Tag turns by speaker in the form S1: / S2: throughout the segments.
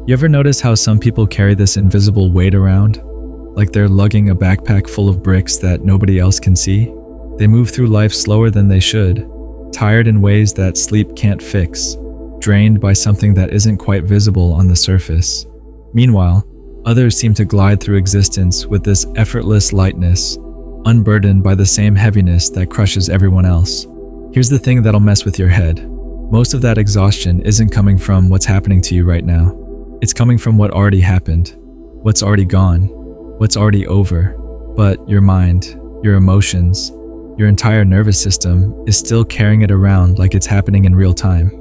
S1: You ever notice how some people carry this invisible weight around? Like they're lugging a backpack full of bricks that nobody else can see? They move through life slower than they should, tired in ways that sleep can't fix, drained by something that isn't quite visible on the surface. Meanwhile, others seem to glide through existence with this effortless lightness, unburdened by the same heaviness that crushes everyone else. Here's the thing that'll mess with your head. Most of that exhaustion isn't coming from what's happening to you right now. It's coming from what already happened, what's already gone, what's already over. But your mind, your emotions, your entire nervous system is still carrying it around like it's happening in real time.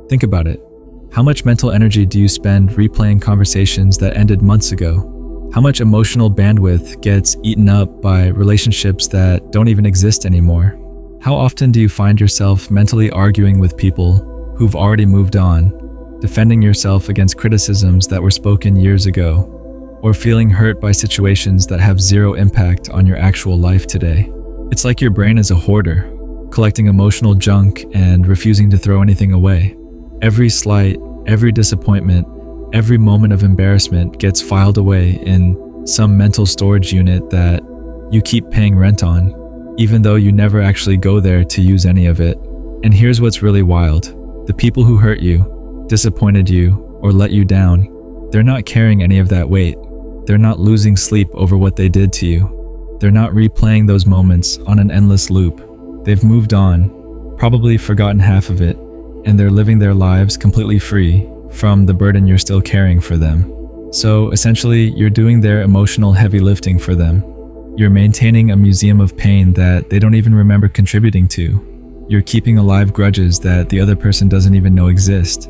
S1: Think about it. How much mental energy do you spend replaying conversations that ended months ago? How much emotional bandwidth gets eaten up by relationships that don't even exist anymore? How often do you find yourself mentally arguing with people who've already moved on, defending yourself against criticisms that were spoken years ago, or feeling hurt by situations that have zero impact on your actual life today? It's like your brain is a hoarder, collecting emotional junk and refusing to throw anything away. Every slight, every disappointment, every moment of embarrassment gets filed away in some mental storage unit that you keep paying rent on, even though you never actually go there to use any of it. And here's what's really wild. The people who hurt you, disappointed you, or let you down, they're not carrying any of that weight. They're not losing sleep over what they did to you. They're not replaying those moments on an endless loop. They've moved on, probably forgotten half of it, and they're living their lives completely free from the burden you're still carrying for them. So essentially, you're doing their emotional heavy lifting for them. You're maintaining a museum of pain that they don't even remember contributing to. You're keeping alive grudges that the other person doesn't even know exist.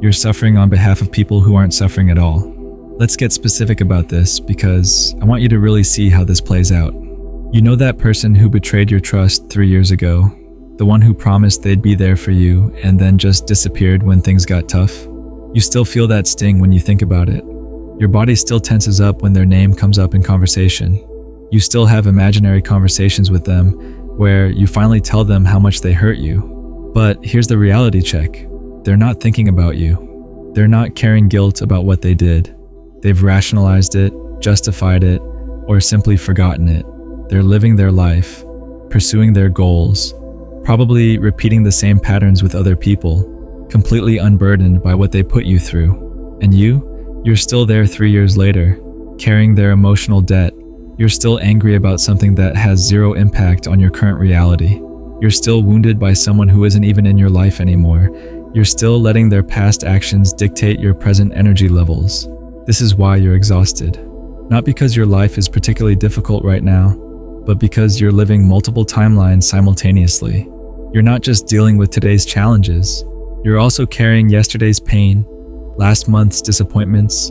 S1: You're suffering on behalf of people who aren't suffering at all. Let's get specific about this because I want you to really see how this plays out. You know that person who betrayed your trust 3 years ago? The one who promised they'd be there for you and then just disappeared when things got tough? You still feel that sting when you think about it. Your body still tenses up when their name comes up in conversation. You still have imaginary conversations with them where you finally tell them how much they hurt you. But here's the reality check. They're not thinking about you. They're not carrying guilt about what they did. They've rationalized it, justified it, or simply forgotten it. They're living their life, pursuing their goals, probably repeating the same patterns with other people, completely unburdened by what they put you through. And you're still there 3 years later, carrying their emotional debt. You're still angry about something that has zero impact on your current reality. You're still wounded by someone who isn't even in your life anymore. You're still letting their past actions dictate your present energy levels. This is why you're exhausted. Not because your life is particularly difficult right now, but because you're living multiple timelines simultaneously. You're not just dealing with today's challenges, you're also carrying yesterday's pain, last month's disappointments,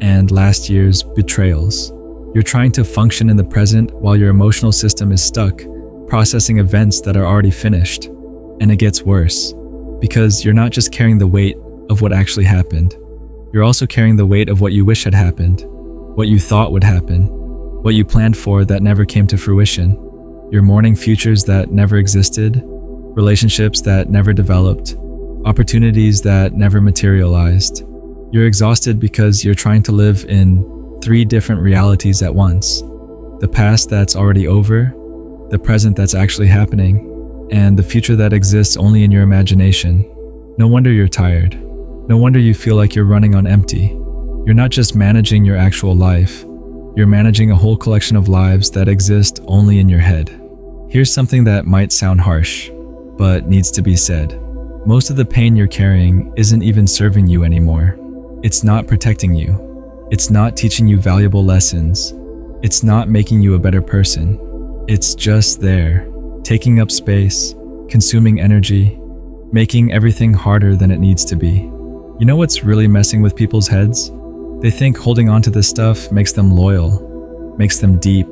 S1: and last year's betrayals. You're trying to function in the present while your emotional system is stuck, processing events that are already finished. And it gets worse, because you're not just carrying the weight of what actually happened. You're also carrying the weight of what you wish had happened, what you thought would happen, what you planned for that never came to fruition. You're mourning futures that never existed, relationships that never developed, opportunities that never materialized. You're exhausted because you're trying to live in 3 different realities at once. The past that's already over, the present that's actually happening, and the future that exists only in your imagination. No wonder you're tired. No wonder you feel like you're running on empty. You're not just managing your actual life. You're managing a whole collection of lives that exist only in your head. Here's something that might sound harsh, but needs to be said. Most of the pain you're carrying isn't even serving you anymore. It's not protecting you. It's not teaching you valuable lessons. It's not making you a better person. It's just there, taking up space, consuming energy, making everything harder than it needs to be. You know what's really messing with people's heads? They think holding on to this stuff makes them loyal, makes them deep,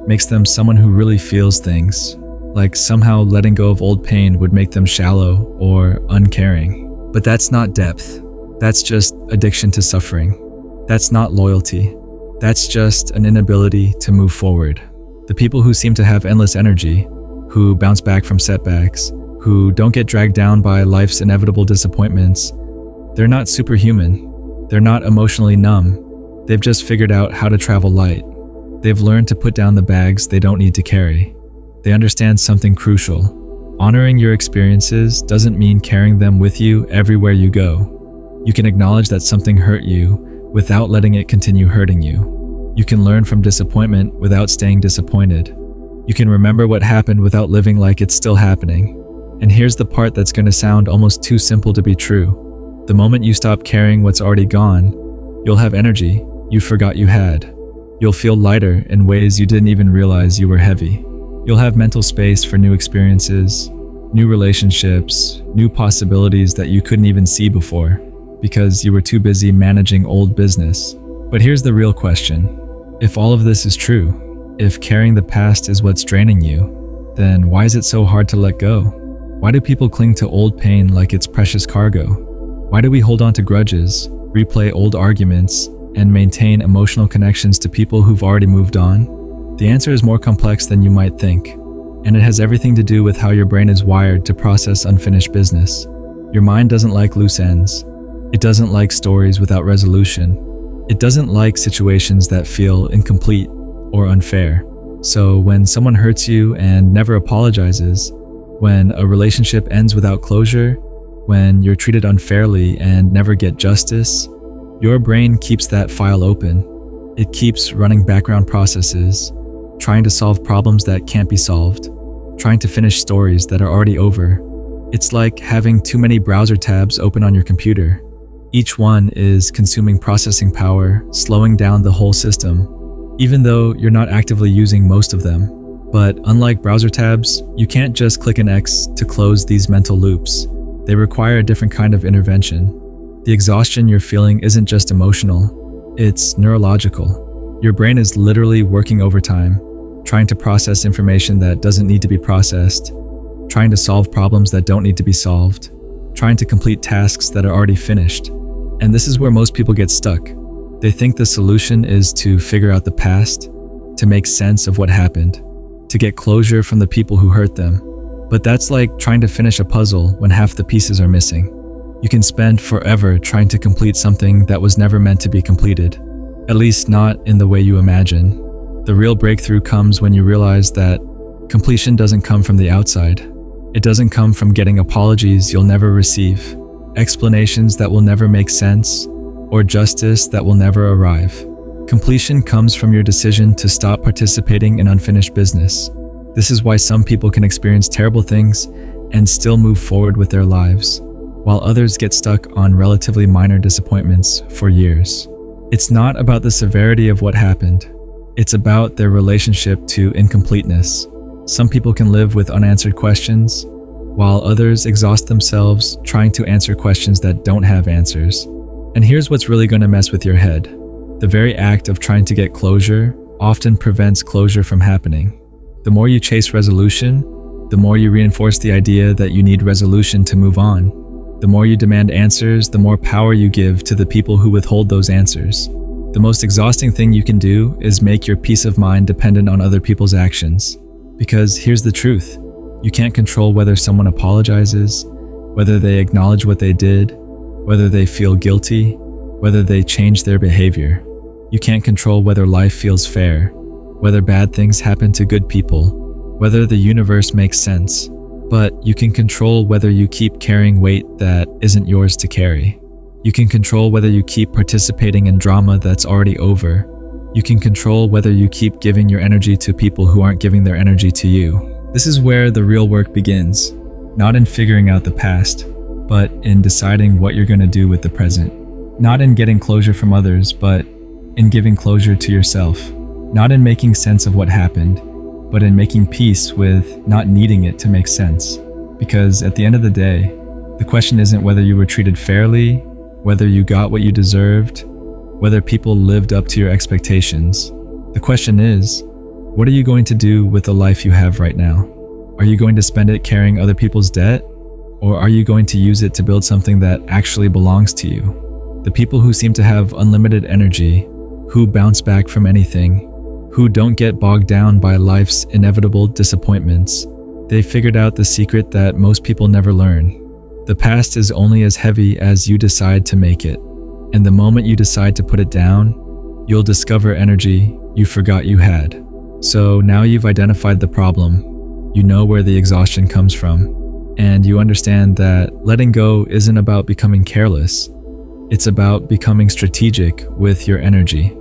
S1: makes them someone who really feels things. Like somehow letting go of old pain would make them shallow or uncaring. But that's not depth. That's just addiction to suffering. That's not loyalty. That's just an inability to move forward. The people who seem to have endless energy, who bounce back from setbacks, who don't get dragged down by life's inevitable disappointments, they're not superhuman. They're not emotionally numb. They've just figured out how to travel light. They've learned to put down the bags they don't need to carry. They understand something crucial. Honoring your experiences doesn't mean carrying them with you everywhere you go. You can acknowledge that something hurt you without letting it continue hurting you. You can learn from disappointment without staying disappointed. You can remember what happened without living like it's still happening. And here's the part that's going to sound almost too simple to be true. The moment you stop carrying what's already gone, you'll have energy you forgot you had. You'll feel lighter in ways you didn't even realize you were heavy. You'll have mental space for new experiences, new relationships, new possibilities that you couldn't even see before because you were too busy managing old business. But here's the real question. If all of this is true, if carrying the past is what's draining you, then why is it so hard to let go? Why do people cling to old pain like it's precious cargo? Why do we hold on to grudges, replay old arguments, and maintain emotional connections to people who've already moved on? The answer is more complex than you might think, and it has everything to do with how your brain is wired to process unfinished business. Your mind doesn't like loose ends. It doesn't like stories without resolution. It doesn't like situations that feel incomplete or unfair. So when someone hurts you and never apologizes, when a relationship ends without closure, when you're treated unfairly and never get justice, your brain keeps that file open. It keeps running background processes, trying to solve problems that can't be solved, trying to finish stories that are already over. It's like having too many browser tabs open on your computer. Each one is consuming processing power, slowing down the whole system, even though you're not actively using most of them. But unlike browser tabs, you can't just click an X to close these mental loops. They require a different kind of intervention. The exhaustion you're feeling isn't just emotional, it's neurological. Your brain is literally working overtime, trying to process information that doesn't need to be processed, trying to solve problems that don't need to be solved, trying to complete tasks that are already finished. And this is where most people get stuck. They think the solution is to figure out the past, to make sense of what happened, to get closure from the people who hurt them. But that's like trying to finish a puzzle when half the pieces are missing. You can spend forever trying to complete something that was never meant to be completed, at least not in the way you imagine. The real breakthrough comes when you realize that completion doesn't come from the outside. It doesn't come from getting apologies you'll never receive, explanations that will never make sense, or justice that will never arrive. Completion comes from your decision to stop participating in unfinished business. This is why some people can experience terrible things and still move forward with their lives, while others get stuck on relatively minor disappointments for years. It's not about the severity of what happened. It's about their relationship to incompleteness. Some people can live with unanswered questions, while others exhaust themselves trying to answer questions that don't have answers. And here's what's really going to mess with your head. The very act of trying to get closure often prevents closure from happening. The more you chase resolution, the more you reinforce the idea that you need resolution to move on. The more you demand answers, the more power you give to the people who withhold those answers. The most exhausting thing you can do is make your peace of mind dependent on other people's actions. Because here's the truth. You can't control whether someone apologizes, whether they acknowledge what they did, whether they feel guilty, whether they change their behavior. You can't control whether life feels fair, whether bad things happen to good people, whether the universe makes sense. But you can control whether you keep carrying weight that isn't yours to carry. You can control whether you keep participating in drama that's already over. You can control whether you keep giving your energy to people who aren't giving their energy to you. This is where the real work begins, not in figuring out the past, but in deciding what you're going to do with the present. Not in getting closure from others, but in giving closure to yourself. Not in making sense of what happened, but in making peace with not needing it to make sense. Because at the end of the day, the question isn't whether you were treated fairly, whether you got what you deserved, whether people lived up to your expectations. The question is, what are you going to do with the life you have right now? Are you going to spend it carrying other people's debt? Or are you going to use it to build something that actually belongs to you? The people who seem to have unlimited energy, who bounce back from anything, who don't get bogged down by life's inevitable disappointments, they figured out the secret that most people never learn. The past is only as heavy as you decide to make it. And the moment you decide to put it down, you'll discover energy you forgot you had. So now you've identified the problem, you know where the exhaustion comes from, and you understand that letting go isn't about becoming careless. It's about becoming strategic with your energy.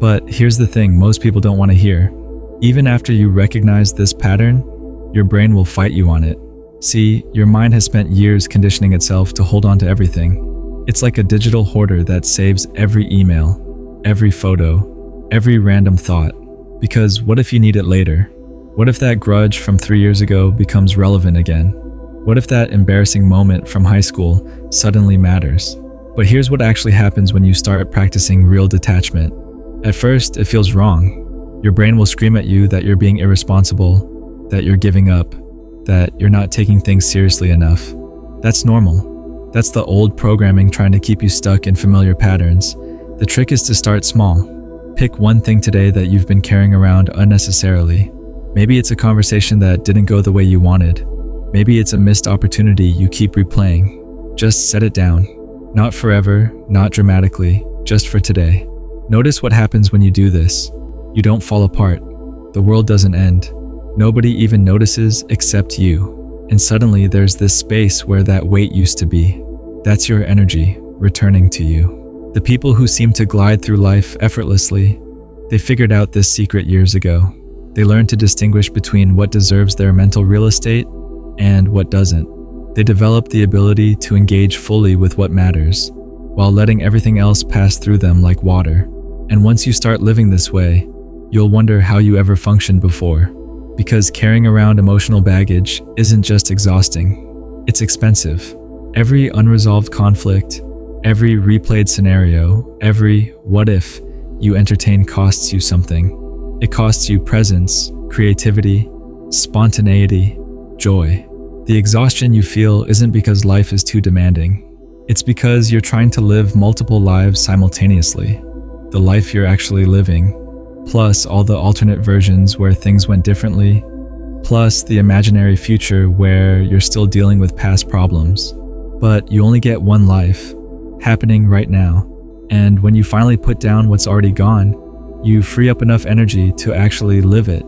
S1: But here's the thing most people don't want to hear. Even after you recognize this pattern, your brain will fight you on it. See, your mind has spent years conditioning itself to hold on to everything. It's like a digital hoarder that saves every email, every photo, every random thought. Because what if you need it later? What if that grudge from 3 years ago becomes relevant again? What if that embarrassing moment from high school suddenly matters? But here's what actually happens when you start practicing real detachment. At first, it feels wrong. Your brain will scream at you that you're being irresponsible, that you're giving up, that you're not taking things seriously enough. That's normal. That's the old programming trying to keep you stuck in familiar patterns. The trick is to start small. Pick one thing today that you've been carrying around unnecessarily. Maybe it's a conversation that didn't go the way you wanted. Maybe it's a missed opportunity you keep replaying. Just set it down. Not forever, not dramatically, just for today. Notice what happens when you do this. You don't fall apart. The world doesn't end. Nobody even notices except you. And suddenly there's this space where that weight used to be. That's your energy returning to you. The people who seem to glide through life effortlessly, they figured out this secret years ago. They learned to distinguish between what deserves their mental real estate and what doesn't. They developed the ability to engage fully with what matters, while letting everything else pass through them like water. And once you start living this way, you'll wonder how you ever functioned before. Because carrying around emotional baggage isn't just exhausting, it's expensive. Every unresolved conflict, every replayed scenario, every what if you entertain costs you something. It costs you presence, creativity, spontaneity, joy. The exhaustion you feel isn't because life is too demanding. It's because you're trying to live multiple lives simultaneously. The life you're actually living, plus all the alternate versions where things went differently, plus the imaginary future where you're still dealing with past problems. But you only get one life, happening right now. And when you finally put down what's already gone, you free up enough energy to actually live it.